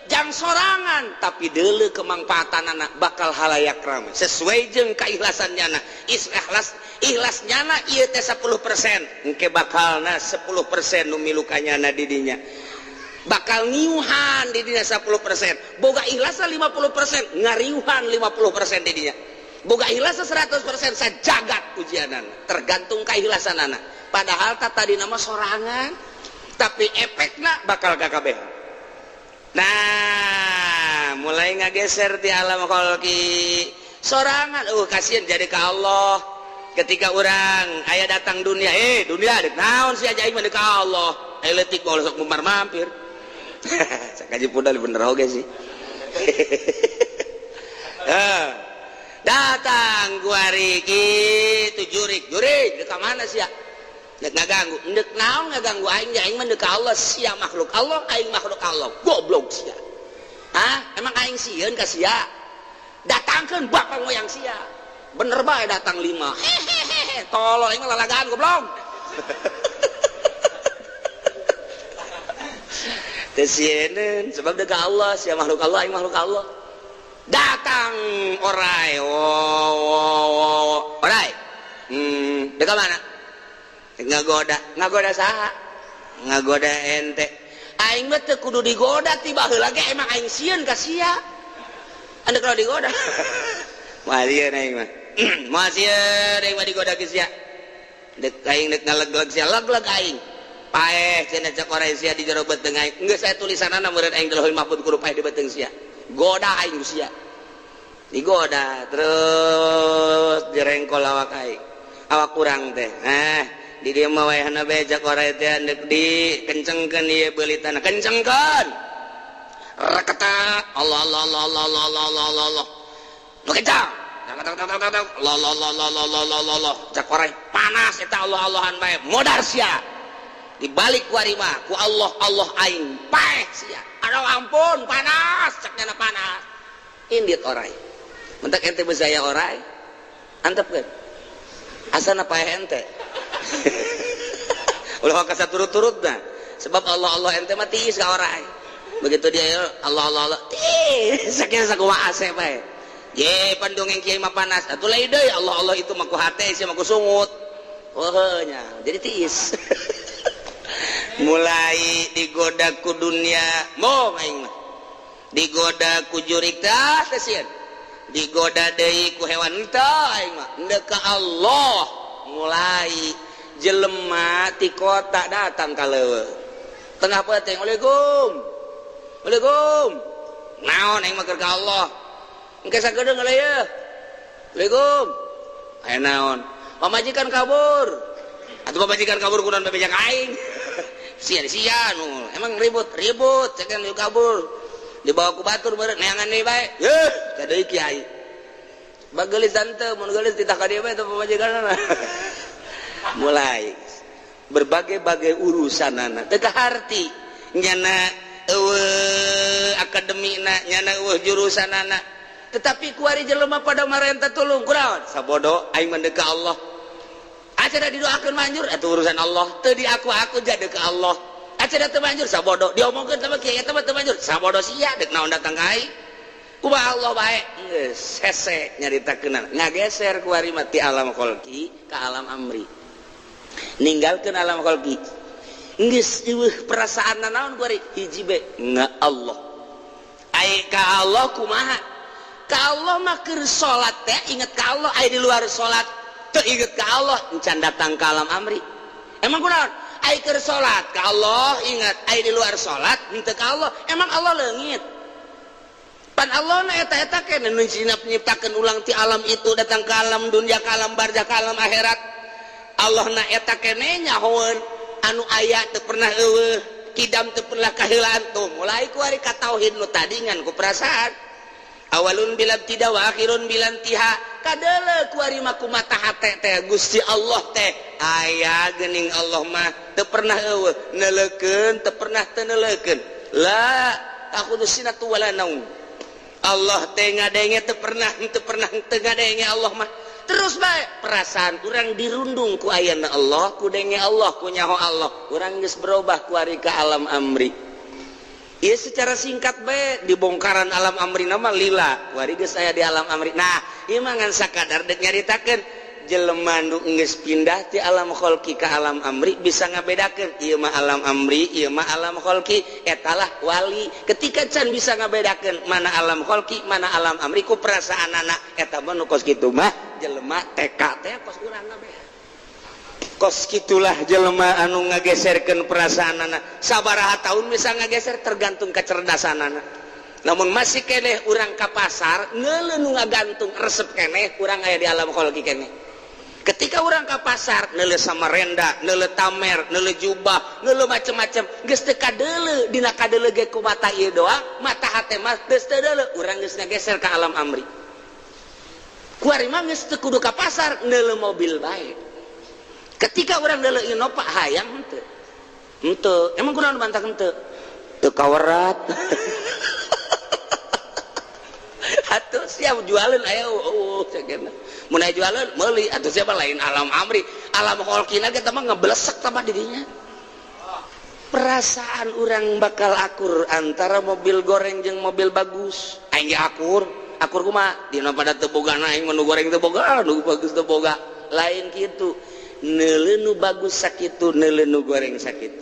jang sorangan sorangan tapi deuleu kemanfaatan anak bakal halayak rame sesuai jeung keikhlasannya anak ikhlasnya anak ieu teh 10% engke bakalna 10% nu milukanya na didinya bakal ngiuhan didinya 10% boga ikhlasna 50% ngariuhan 50% didinya boga ikhlasna 100% sajagat ujianana tergantung keikhlasan anak padahal tadi nama sorangan tapi efeknya bakal kakabeh. Nah, mulai ngageser di alam kholqi sorangan, kasihan jadi ke Allah. Ketika orang aya datang dunia, dunia dek naon sih aja aing mah ka Allah. Letik mau sok mumar mampir. Sakaji pudal bener oge sih. Datang kuari kitu jurik dek ka mana sih ya? Dek ngaganggu, dek naon ngaganggu aing ya aing mah dek Allah sia makhluk Allah, aing makhluk Allah. Goblok sia. Emang aing sieun ka sia? Datangkeun bapak moyang sia. Bener bae datang 5. Hehehe, tolol aing mah lalagaan goblok. Teu sieun sebab dek Allah sia makhluk Allah, aing makhluk Allah. Datang orai. Orai. Dek mana? ngagoda saha ngagoda ente aing mah teu kudu digoda tiba heula ge emang aing sieun ka sia anda kalau digoda moal sieun aing mah moal sieun aing mah digoda ke sia dek aing dek ngalegleg sia leg aing paeh cenah cek orangnya sia di jero beteng aing geus aya tulisanana meureun aing di lauhul mahfuz kudu paeh di beteng sia goda aing sia digoda terus direngkol awak aing awak kurang teh di dia mah wayahna becak orangnya teh andek dikencengkeun ieu beulitana kencengkeun rakata Allah nu kencang Allah cak orangnya panas eta Allah-Allahan bae modar sia dibalik kuari mah ku Allah aing paeh sia aduh ampun panas cakna panas indit orangnya mentak ente beusaya orangnya antepkeun asana paeh ente ulah ka turut-turut nah sebab Allah ente mah tiis ka orang begitu dia Allah tiis sakieu sakumaha ase bae ye pandongeng kiai mah panas atuh lain deui Allah itu mah ku hate sia mah ku sungut nya jadi tiis mulai digoda ku dunia moh aing mah digoda ku jurik tah teh sieun digoda deui ku hewan teh aing mah endeu ka Allah mulai jelema ti kota datang ka leuweung tengah peteng Waalaikum naon aing mah keur ka Allah engke sagedeung heula ye Waalaikum aya naon pamajikan kabur atuh pamajikan kabur kunaon babejak aing sia nu emang ribut cekan lu kabur dibawa ku batur beureun neangan deui bae yeuh kadeui kiai bageulis tante mun geulis titah ka dieu bae teu pamajikanna mulai berbagai-bagai urusan anak teu kaharti nyana akademina nyana jurusan anak tetapi kuari jelema pada marenta tulung kunaon sabodo aing mah ka Allah acara didoakeun manjur eta urusan Allah teu diaku-aku jadi ka Allah acara teu manjur sabodo diomongkeun sama kiai eta mah teu manjur sabodo sia dek naon datang ka aing kumaha Allah bae geus hese nyaritakeun ngageser kuari mah ti alam kholqi ka alam amri ninggalkeun alam kholqi geus eueuh perasaanna naon kuari hiji be nga Allah ai ka Allah kumaha ka Allah mah keur salat teh inget ka Allah ai di luar salat teu inget ka Allah encan datang ka alam amri emang kunaon ai keur salat ka Allah ingat ai di luar salat henteu ka Allah emang Allah leungit pan Allah na eta keneh nu nyiptakeun ulang ti alam itu datang ke alam dunia ka alam barzakh ka alam akhirat Allah na eta keneh nyahoeun anu aya teu pernah eueuh kidam teu pernah kaheulaan tuh mulai ku ari ka tauhid nu tadi ngan ku perasaan awalun bil ibtida wa akhirun bil intiha kadeuleu ku ari mah kumaha hate teh Gusti Allah teh aya geuning Allah mah teu pernah eueuh neulekeun teu pernah teu neulekeun la takhudus sinatu wala naum Allah teh ngadenge teu pernah teu ngadenge Allah mah terus bae perasaan urang dirundung ku ayana Allah ku denge Allah ku nyaho Allah urang geus berubah ku ari ka alam amri Iya secara singkat bae dibongkaran alam amri nama lila wari geus aya di alam amri. Nah ieu mah ngan sakadar dek nyaritakeun jelema nu geus pindah ti alam kholqi ka alam amri bisa ngabedakeun ieu mah alam amri ieu mah alam kholqi etalah wali. Ketika can bisa ngabedakeun mana alam kholqi mana alam amri ku perasaanana eta mah nu kos kitu mah jelema TK teh kos urang bea. Kos gitulah jelema anu ngageserkeun perasaanana sabaraha tahun bisa ngageser tergantung kecerdasanana. Namun masih keneh urang ka pasar ngeuleuh nu ngagantung resep keneh urang aya di alam kholqi keneh. Ketika urang ka pasar ngeuleuh samarenda ngeuleuh tamer ngeuleuh jubah ngeuleuh macem-macem geus teu kadeuleuh dina kadeuleuh ge ku mata ieu doang mata hate mah geus teu deuleuh urang geus ngageser ka alam amri. Kuari mah geus teu kudu ka pasar ngeuleuh mobil bae. Ketika orang dulu ino pak hayang ente emang kurang bantah ente teu kawerat atuh siap jualan aya cegena mun aya jualan meuli atuh siapa lain alam amri alam kholqina kita mah ngeblesek tambah dirinya. Perasaan orang bakal akur antara mobil goreng jeung mobil bagus aing ge akur kumaha dina pada teu boga aing nu goreng teu boga nu bagus teu boga lain kitu. Neuleuh nu bagus sakitu neuleuh nu goreng sakitu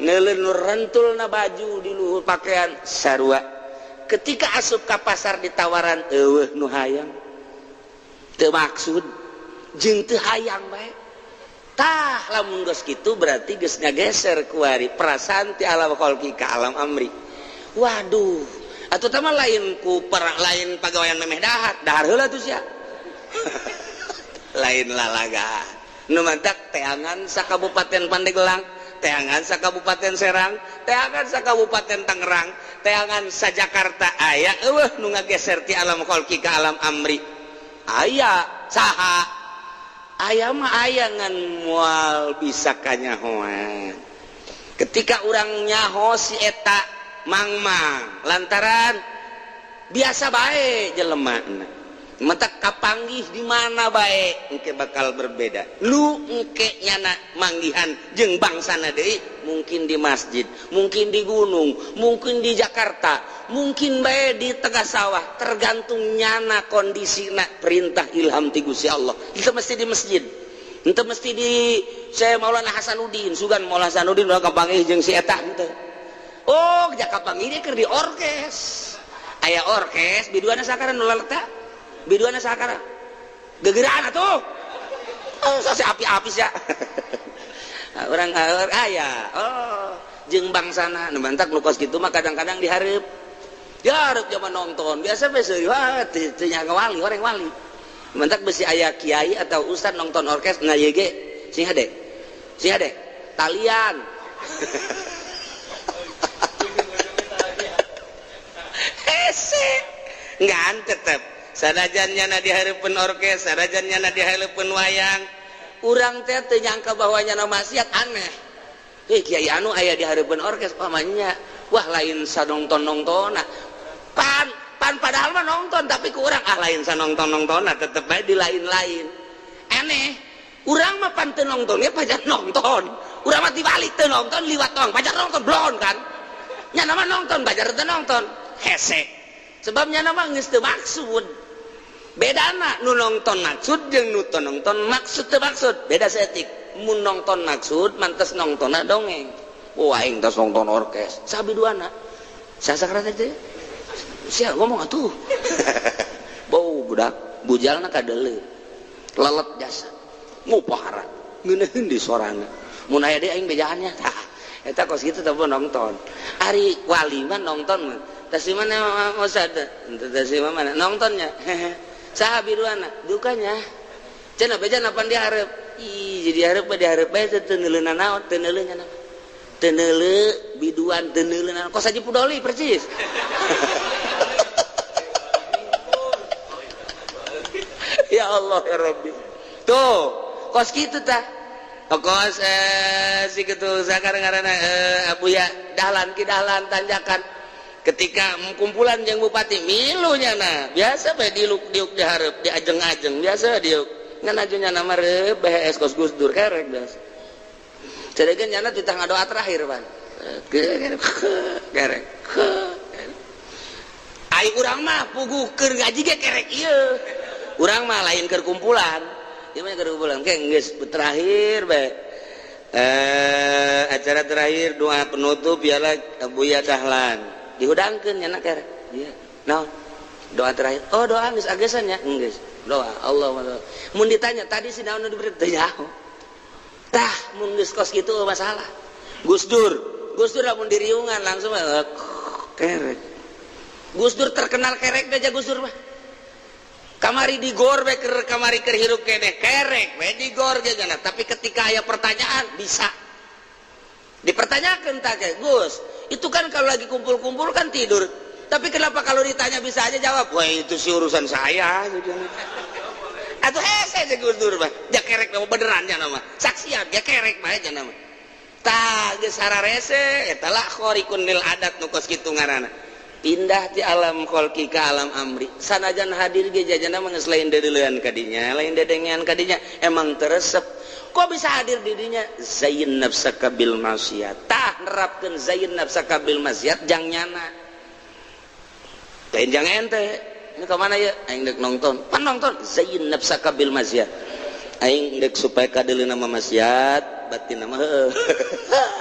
neuleuh nu rentul na baju di luhur pakaian sarua. Ketika asup ka pasar ditawaran eueuh nu hayang teu maksud jeung teu hayang bae tah lamun geus kitu berarti geus ngageser kuari perasaan ti alam kholqi ka alam amri. Waduh atuh tah mah lain ku lain pagawean memeh dahar heula tuh sia lain lalaga nu mantak teangan sakabupaten Pandeglang teangan sakabupaten Serang teangan sakabupaten Tangerang teangan sa Jakarta aya eueuh nu ngageser ti alam kholqi ka alam amri aya saha aya mah aya ngan moal bisa kanyahoan. Ketika urang nyaho si eta mangmang lantaran biasa bae jelemana mentak kapanggih di mana bae engke bakal berbeda. Lu engke nyana manggihan jeung bangsana deui mungkin di masjid, mungkin di gunung, mungkin di Jakarta, mungkin bae di tengah sawah, tergantung nyana kondisina perintah ilham ti Gusti Allah. Itu mesti di masjid. Itu mesti di saya Maulana Hasanuddin, sugan Maulana Hasanuddin udah kapanggih jeung si eta henteu. Oh, jak kapanggih dia keur di orkes. Aya orkes biduana sakara nu laleta? Biduana sakara gegeraan atuh sase api-api sia urang aya jeung bangsana nu mantak nu kos kitu mah kadang-kadang dihareup zaman nonton biasa bae seuih teu nyaho wali orang wali mantak besi aya kiai atau ustad nonton orkes na ieu ge sing hade talian hese ngan tetep sadajannya na dihareupeun orkes sadajannya na dihareupeun wayang urang teh teu nyangka bahwa nyana maksiat aneh kiai anu aya dihareupeun orkes pamannya wah lain sanongton-nongtonna pan padahal mah nongton tapi ku urang lain sanongton-nongtonna tetep bae di lain-lain aneh urang mah pan teu nongton ge pajar nongton urang mah dibalik teu nongton liwat tong pajar nongton blon kan nyana mah nongton pajar teu nongton hese sebabnya nama geus teu maksud bedana nu nongton maksud jeung nu teu nongton maksud teu maksud beda setik mun nongton maksud mantes nongtonna dongeng aing tos nongton orkes sabiduana sasakara teh sia ngomong atuh bau budak bujalna kadeuleu lelet jasa ngupahara ngeuneun di sorana mun aya deui aing bejaannya tah eta kos kitu teh nongton ari wali mah nonton mah tas di mana Ustaz tas di mana nontonnya saha biduana dukanya cenah bejan apa dihareup jadi hareup bae teu neuleunan naon teu neuleuh nya teu neuleuh biduan teu neuleuh naon kos Haji Pudoli percis ya Allah ya Rabbi tuh kos kitu tah kos si kitu sakar ngaranna Abuya dahlan ki dahlan tanjakan ketika kumpulan jeung bupati milunya nah biasa bae diuk dihareup diajeng-ajeng biasa diuk ngan ajunya nama reup BHS kos Gus Dur kerek biasa cedegeun nyana ditang doa terakhir pan kerek ai urang mah pugukeun ngaji ge kerek ieu urang mah lain keur kumpulan ieu mah keur kumpulan ge geus terakhir bae acara terakhir doa penutup ialah Buya Dahlan dihudangkeun nya kerek ieu naon doa terakhir oh doa geus agesan nya geus doa Allah mun ditanya tadi si naon diberi teh nyaho tah mun geus kos kitu masalah Gus Dur lamun diriungan langsung kerek Gus Dur terkenal kerek aja Gus Dur mah kamari digor be keur kamari keur hirup keneh kerek we digor ge gana tapi ketika aya pertanyaan bisa dipertanyakan tak Gus itu kan kalau lagi kumpul-kumpul kan tidur tapi kenapa kalau ditanya bisa aja jawab wah itu sih urusan saya atau hese aja Gus Dur mah ja kerek beneran nya nama saksian ya kerek bae nya nama tah geus sararese eta lah khorikunil adat nu kos kitu ngaranna pindah ti alam kholqi ka alam amri sanajan hadir ge jajana mah geus lain deuleuan kadinya lain dedengean kadinya emang teresep kok bisa hadir di dinya zayyin nafsaka bil maksiat tah nerapkeun zayyin nafsaka bil maksiat jang nyana lain jang ente ini ke mana ya aing dek nonton pan nonton zayyin nafsaka bil maksiat aing dek supaya kadeuleuh nama maksiat batin nama heuh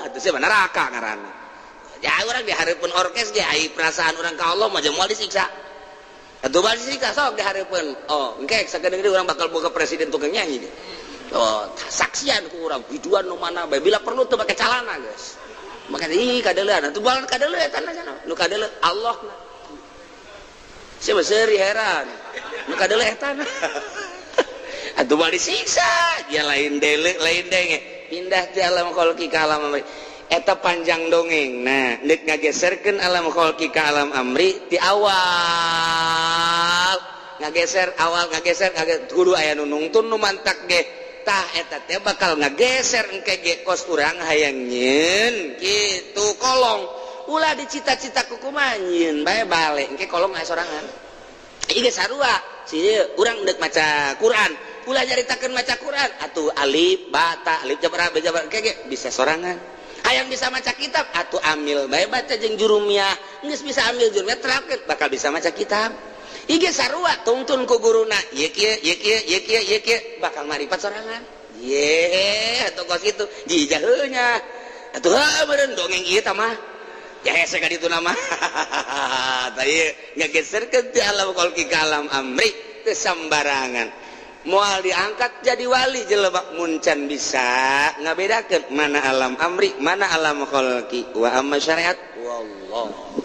atuh sia neraka ngaranna ya orang dihareupeun orkes ge ai perasaan orang ka Allah mah moal disiksa atuh moal disiksa sok dihareupeun oh engke sakedeung urang bakal boga presiden tukang nyanyi deh oh saksian ku urang biduan nu mana bae bila perlu teu make calana geus maka ih kadeuleuan atuh balan kadeuleuh eta cenah nu kadeuleuh Allah na sia seuri heran nu kadeuleuh eta na atuh moal disiksa dia lain deuleuh lain denge pindah ti alam kholqi ka alam amri eta panjang dongeng nah deuk ngageserkeun alam kholqi ka alam amri ti awal ngageser kudu aya nu nungtun nu mantak ge tah eta teh bakal ngageser engke ge kos urang hayang nyieun kitu kolong ulah dicita-cita ku kumaha nyieun bae bale engke kolong aya sorangan ieu ge sarua si urang deuk maca Quran ulah nyaritakeun maca Quran atuh alif ba ta alif jabar ba jabar engke bisa sorangan hayang bisa maca kitab atuh amil bae baca jeung jurumiyah geus bisa amil jurumiyah terapkeun bakal bisa maca kitab ieu ge sarua tungtun ku guruna ieu kieu bakal marifat sorangan ye atuh kos kitu jijah heunya atuh meureun dongeng ieu tah mah ya hese ka ditu nama tah ieu ngageserkeun ti alam kholqi ka alam amri teu sambarangan moal diangkat jadi wali jelema muncan bisa ngabedakeun mana alam amri mana alam kholqi wa amma syariat wallah